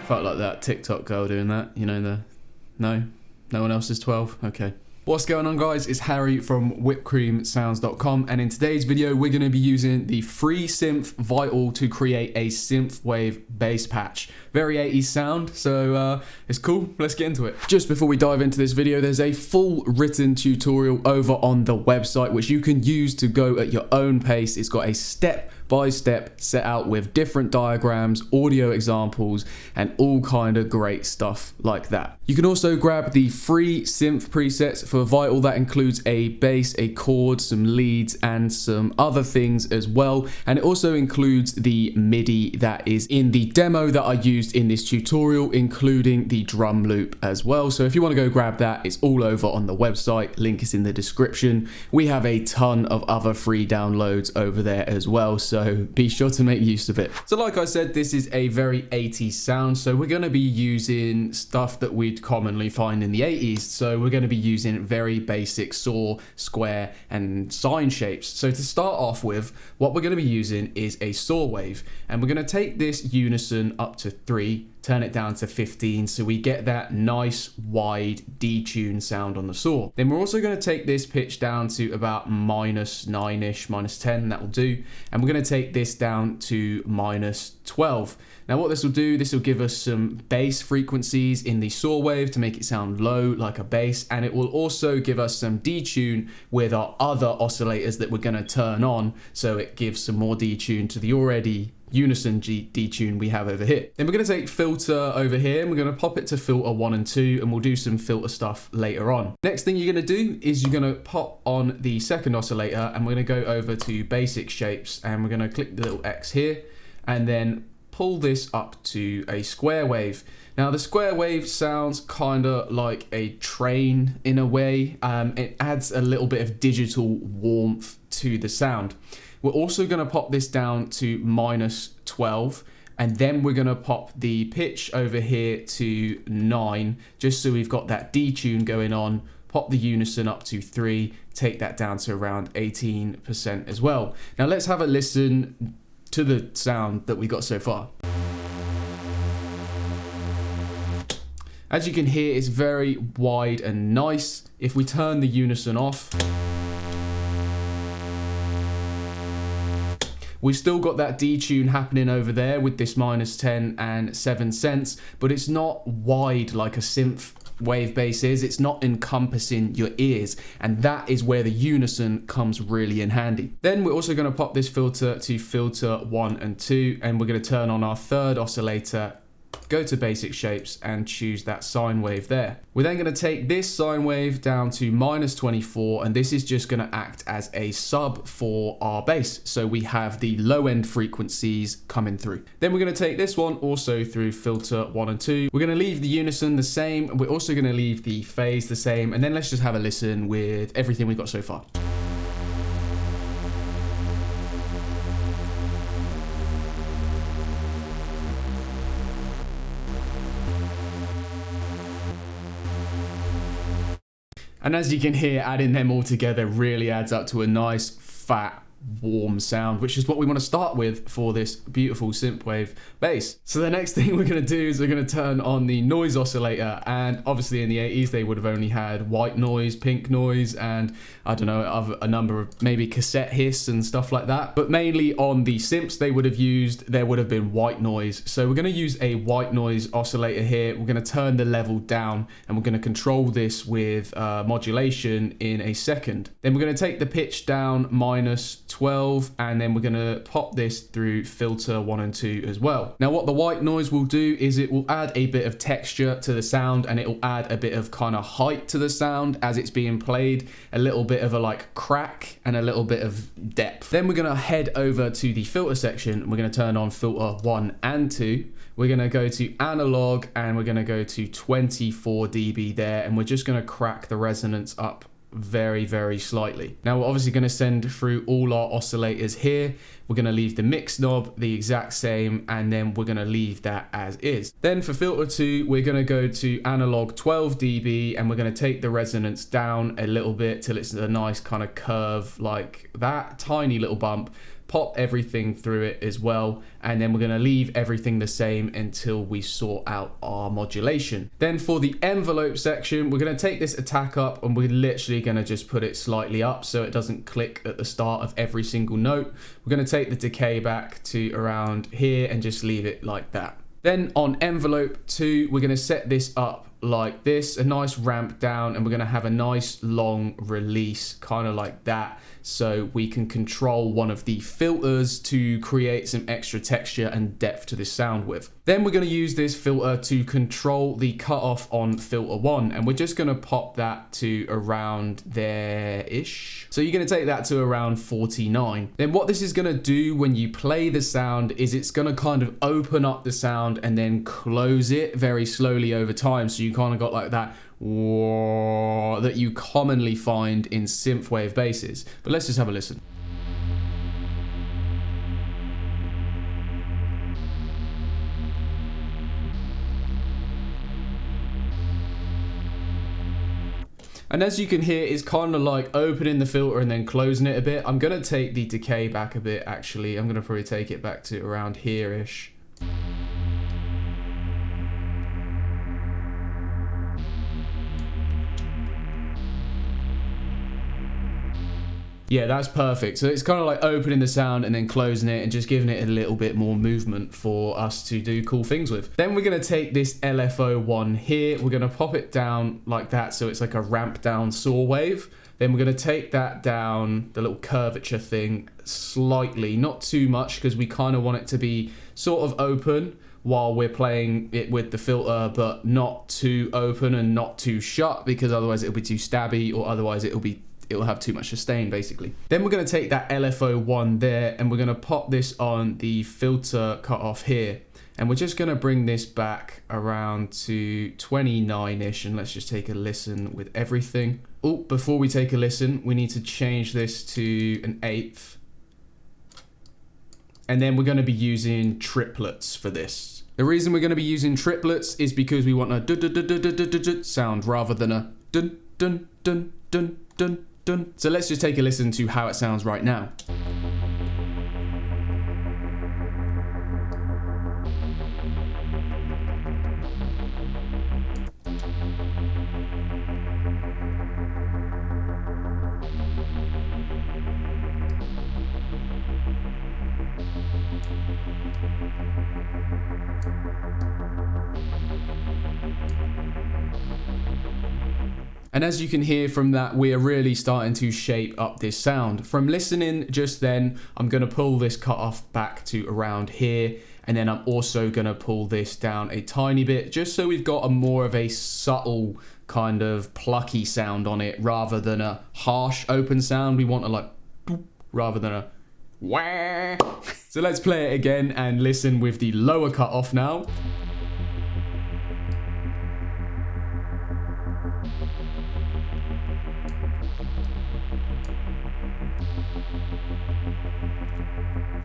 Felt like that TikTok girl doing that, you know, no one else is 12. Okay. What's going on, guys? It's Harry from whippedcreamsounds.com, and in today's video we're going to be using the free synth Vital to create a synthwave bass patch. Very 80s sound, so it's cool. Let's get into it. Just before we dive into this video, there's a full written tutorial over on the website which you can use to go at your own pace. It's got a step-by-step set out with different diagrams, audio examples, and all kind of great stuff like that. You can also grab the free synth presets for Vital. That includes a bass, a chord, some leads, and some other things as well. And it also includes the MIDI that is in the demo that I used in this tutorial, including the drum loop as well. So if you want to go grab that, it's all over on the website. Link is in the description. We have a ton of other free downloads over there as well, so be sure to make use of it. So like I said, this is a very 80s sound, so we're going to be using stuff that we'd commonly find in the 80s. So we're going to be using very basic saw, square, and sine shapes. So to start off with, what we're going to be using is a saw wave, and we're going to take this unison up to 3, turn it down to 15, so we get that nice wide detune sound on the saw. Then we're also going to take this pitch down to about -9-ish, -10, that will do, and we're going to take this down to -12. Now what this will do, this will give us some bass frequencies in the saw wave to make it sound low like a bass, and it will also give us some detune with our other oscillators that we're going to turn on, so it gives some more detune to the already unison detune we have over here. Then we're going to take filter over here and we're going to pop it to filter 1 and 2, and we'll do some filter stuff later on. Next thing you're going to do is you're going to pop on the second oscillator, and we're going to go over to basic shapes, and we're going to click the little X here and then pull this up to a square wave. Now the square wave sounds kind of like a train in a way. It adds a little bit of digital warmth to the sound. We're also going to pop this down to -12, and then we're going to pop the pitch over here to 9, just so we've got that detune going on. Pop the unison up to 3, take that down to around 18% as well. Now let's have a listen to the sound that we got so far. As you can hear, it's very wide and nice. If we turn the unison off, we've still got that detune happening over there with this -10 and 7 cents, but it's not wide like a synth wave bass is. It's not encompassing your ears, and that is where the unison comes really in handy. Then we're also going to pop this filter to filter 1 and 2, and we're going to turn on our third oscillator, go to basic shapes, and choose that sine wave there. We're then going to take this sine wave down to -24, and this is just going to act as a sub for our bass, so we have the low end frequencies coming through. Then we're going to take this one also through filter 1 and 2. We're going to leave the unison the same. We're also going to leave the phase the same, and then let's just have a listen with everything we've got so far. And as you can hear, adding them all together really adds up to a nice, fat, warm sound, which is what we want to start with for this beautiful synthwave bass. So the next thing we're going to do is we're going to turn on the noise oscillator, and obviously in the 80s they would have only had white noise, pink noise, and I don't know, a number of maybe cassette hiss and stuff like that, but mainly on the synths there would have been white noise. So we're going to use a white noise oscillator here. We're going to turn the level down, and we're going to control this with modulation in a second. Then we're going to take the pitch down -12, and then we're going to pop this through filter 1 and 2 as well. Now what the white noise will do is it will add a bit of texture to the sound, and it will add a bit of kind of height to the sound as it's being played, a little bit of a like crack and a little bit of depth. Then we're going to head over to the filter section. We're going to turn on filter 1 and 2. We're going to go to analog, and we're going to go to 24 dB there, and we're just going to crack the resonance up very, very slightly. Now we're obviously going to send through all our oscillators here. We're going to leave the mix knob the exact same, and then we're going to leave that as is. Then for filter 2, we're going to go to analog 12 dB, and we're going to take the resonance down a little bit till it's a nice kind of curve like that, tiny little bump. pop everything through it as well, and then we're going to leave everything the same until we sort out our modulation. Then for the envelope section, we're going to take this attack up, and we're literally going to just put it slightly up so it doesn't click at the start of every single note. We're going to take the decay back to around here and just leave it like that. Then on envelope 2, we're going to set this up like this, a nice ramp down, and we're going to have a nice long release kind of like that, so we can control one of the filters to create some extra texture and depth to this sound with. Then we're going to use this filter to control the cutoff on filter 1, and we're just going to pop that to around there-ish. So you're going to take that to around 49. Then what this is going to do when you play the sound is it's going to kind of open up the sound and then close it very slowly over time, so you kind of got like that that you commonly find in synthwave basses. But let's just have a listen. And as you can hear, it's kind of like opening the filter and then closing it a bit. I'm going to take the decay back a bit, actually. I'm going to probably take it back to around here-ish. Yeah, that's perfect. So it's kind of like opening the sound and then closing it and just giving it a little bit more movement for us to do cool things with. Then we're going to take this LFO one here. We're going to pop it down like that, so it's like a ramp down saw wave. Then we're going to take that down, the little curvature thing, slightly, not too much, because we kind of want it to be sort of open while we're playing it with the filter, but not too open and not too shut, because otherwise it'll be too stabby, or otherwise it'll have too much sustain, basically. Then we're going to take that LFO one there, and we're going to pop this on the filter cutoff here, and we're just going to bring this back around to 29-ish, and let's just take a listen with everything. Oh, before we take a listen, we need to change this to an 1/8, and then we're going to be using triplets for this. The reason we're going to be using triplets is because we want a sound rather than a dun dun dun dun dun. So let's just take a listen to how it sounds right now. And as you can hear from that, we are really starting to shape up this sound. From listening just then, I'm going to pull this cutoff back to around here, and then I'm also going to pull this down a tiny bit, just so we've got a more of a subtle kind of plucky sound on it, rather than a harsh open sound. We want a like boop, rather than a wah. So let's play it again and listen with the lower cutoff now.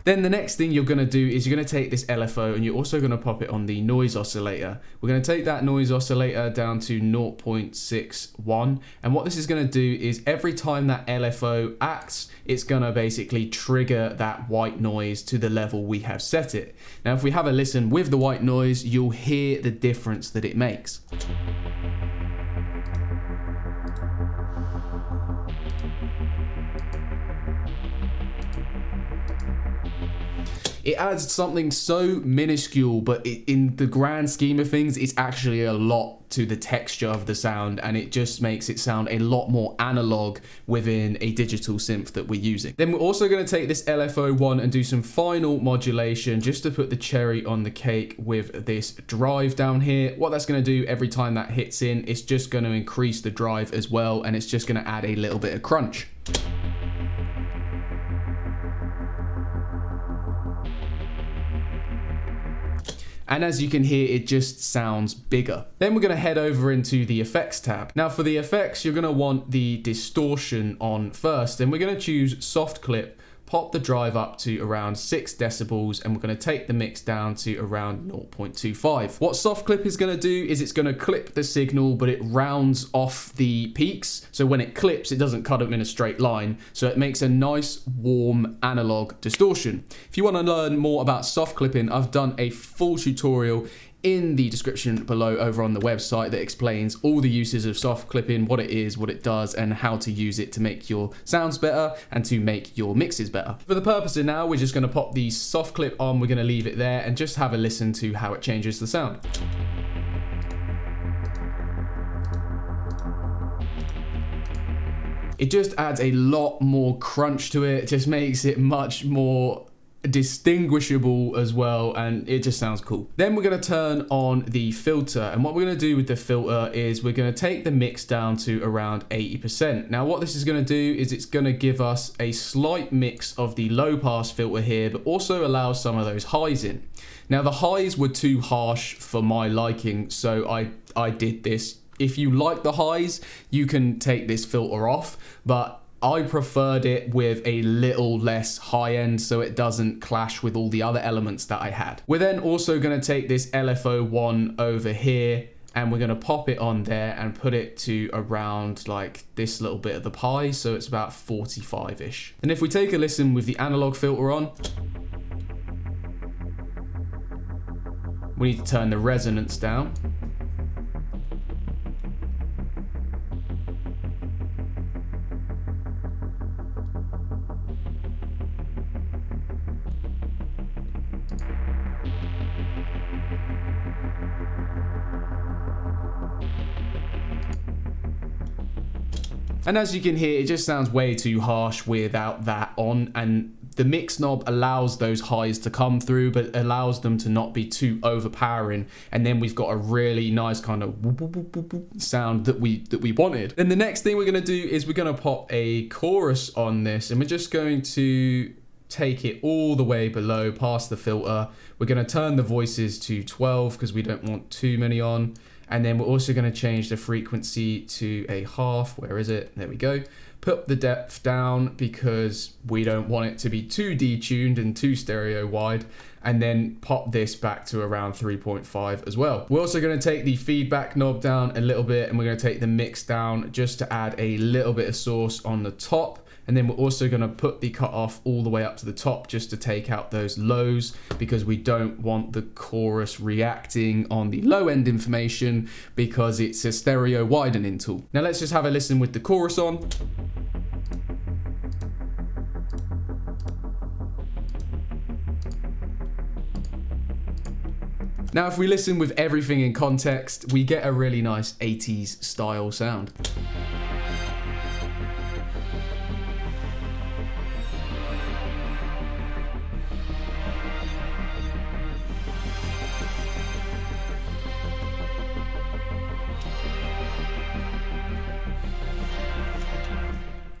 Then the next thing you're going to do is you're going to take this LFO and you're also going to pop it on the noise oscillator. We're going to take that noise oscillator down to 0.61, and what this is going to do is every time that LFO acts, it's going to basically trigger that white noise to the level we have set it. Now if we have a listen with the white noise, you'll hear the difference that it makes. It adds something so minuscule, but in the grand scheme of things, it's actually a lot to the texture of the sound, and it just makes it sound a lot more analog within a digital synth that we're using. Then we're also going to take this LFO one and do some final modulation just to put the cherry on the cake with this drive down here. What that's going to do every time that hits in, it's just going to increase the drive as well, and it's just going to add a little bit of crunch. And as you can hear, it just sounds bigger. Then we're going to head over into the effects tab. Now for the effects, you're going to want the distortion on first, and we're going to choose soft clip, pop the drive up to around 6 decibels, and we're going to take the mix down to around 0.25. What soft clip is going to do is it's going to clip the signal, but it rounds off the peaks. So when it clips, it doesn't cut them in a straight line. So it makes a nice warm analog distortion. If you want to learn more about soft clipping, I've done a full tutorial in the description below over on the website that explains all the uses of soft clipping, what it is, what it does, and how to use it to make your sounds better and to make your mixes better. For the purpose of now, we're just going to pop the soft clip on, we're going to leave it there and just have a listen to how it changes the sound. It just adds a lot more crunch to it, just makes it much more distinguishable as well, and it just sounds cool. Then we're going to turn on the filter, and what we're going to do with the filter is we're going to take the mix down to around 80%. Now what this is going to do is it's going to give us a slight mix of the low pass filter here, but also allows some of those highs in. Now the highs were too harsh for my liking, so I did this. If you like the highs, you can take this filter off, but I preferred it with a little less high end so it doesn't clash with all the other elements that I had. We're then also going to take this LFO1 over here and we're going to pop it on there and put it to around like this little bit of the pie, so it's about 45-ish. And if we take a listen with the analog filter on, we need to turn the resonance down. And as you can hear, it just sounds way too harsh without that on, and the mix knob allows those highs to come through, but allows them to not be too overpowering. And then we've got a really nice kind of whoop, whoop, whoop, whoop, whoop sound that we wanted. Then the next thing we're going to do is we're going to pop a chorus on this, and we're just going to take it all the way below past the filter. We're going to turn the voices to 12 because we don't want too many on. And then we're also going to change the frequency to a half. Where is it? There we go. Put the depth down because we don't want it to be too detuned and too stereo wide. And then pop this back to around 3.5 as well. We're also going to take the feedback knob down a little bit, and we're going to take the mix down just to add a little bit of source on the top. And then we're also going to put the cutoff all the way up to the top just to take out those lows, because we don't want the chorus reacting on the low end information because it's a stereo widening tool. Now let's just have a listen with the chorus on. Now if we listen with everything in context, we get a really nice 80s style sound.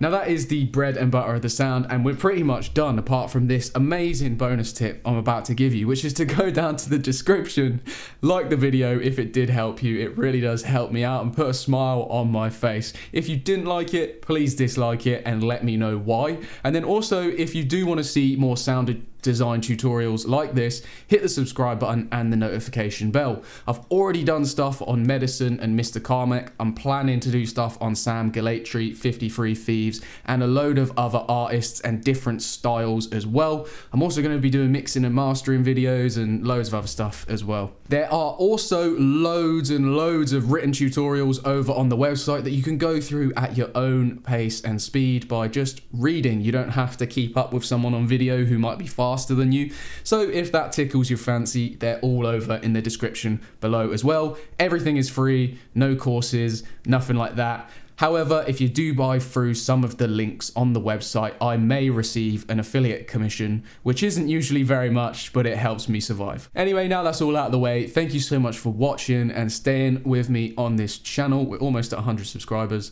Now that is the bread and butter of the sound, and we're pretty much done apart from this amazing bonus tip I'm about to give you, which is to go down to the description, like the video if it did help you. It really does help me out and put a smile on my face. If you didn't like it, please dislike it and let me know why. And then also, if you do want to see more sound design tutorials like this, hit the subscribe button and the notification bell. I've already done stuff on Medicine and Mr. Carmack. I'm planning to do stuff on Sam Galatry, 53 Thieves, and a load of other artists and different styles as well. I'm also going to be doing mixing and mastering videos and loads of other stuff as well. There are also loads and loads of written tutorials over on the website that you can go through at your own pace and speed by just reading. You don't have to keep up with someone on video who might be faster than you. So if that tickles your fancy, they're all over in the description below as well. Everything is free, no courses, nothing like that. However, if you do buy through some of the links on the website, I may receive an affiliate commission, which isn't usually very much, but it helps me survive. Anyway, now that's all out of the way. Thank you so much for watching and staying with me on this channel. We're almost at 100 subscribers.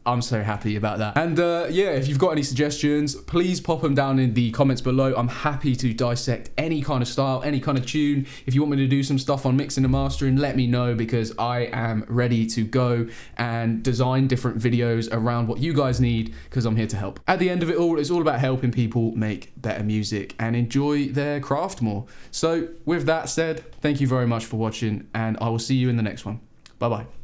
I'm so happy about that. And yeah, if you've got any suggestions, please pop them down in the comments below. I'm happy to dissect any kind of style, any kind of tune. If you want me to do some stuff on mixing and mastering, let me know, because I am ready to go and design different videos around what you guys need, because I'm here to help. At the end of it all, it's all about helping people make better music and enjoy their craft more. So with that said, thank you very much for watching, and I will see you in the next one. Bye bye.